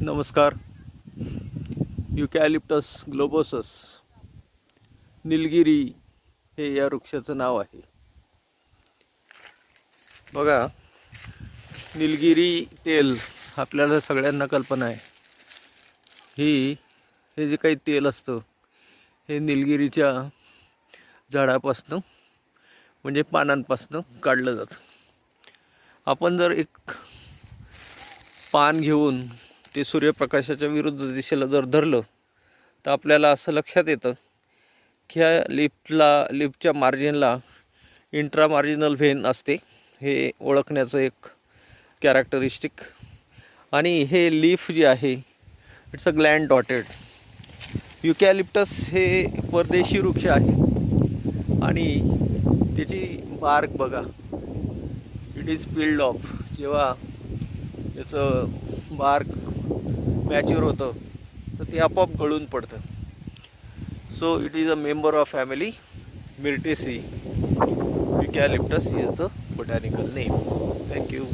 नमस्कार. युकॅलिप्टस ग्लोबोसस निलगिरी हे या वृक्षाचं नाव आहे. बघा, निलगिरी तेल आपल्याला सगळ्यांना कल्पना आहे. हे जे काही तेल असतं हे निलगिरीच्या झाडापासनं म्हणजे पानांपासनं काढलं जातं. आपण जर एक पान घेऊन ते सूर्यप्रकाशाच्या विरुद्ध दिशेला जर धरलं तर आपल्याला असं लक्षात येतं की ह्या लिपच्या मार्जिनला इंट्रामार्जिनल व्हेन असते. हे ओळखण्याचं एक कॅरेक्टरिस्टिक. आणि हे लीफ जे आहे इट्स अ ग्लँड डॉटेड. युकॅलिप्टस हे परदेशी वृक्ष आहे आणि त्याची बार्क बघा, इट इज पील्ड ऑफ. जेव्हा याचं बार्क मॅच्युअर होतं तर ते आपोआप गळून पडतं. So it is a member of family Myrtaceae. Eucalyptus is the botanical name. Thank you.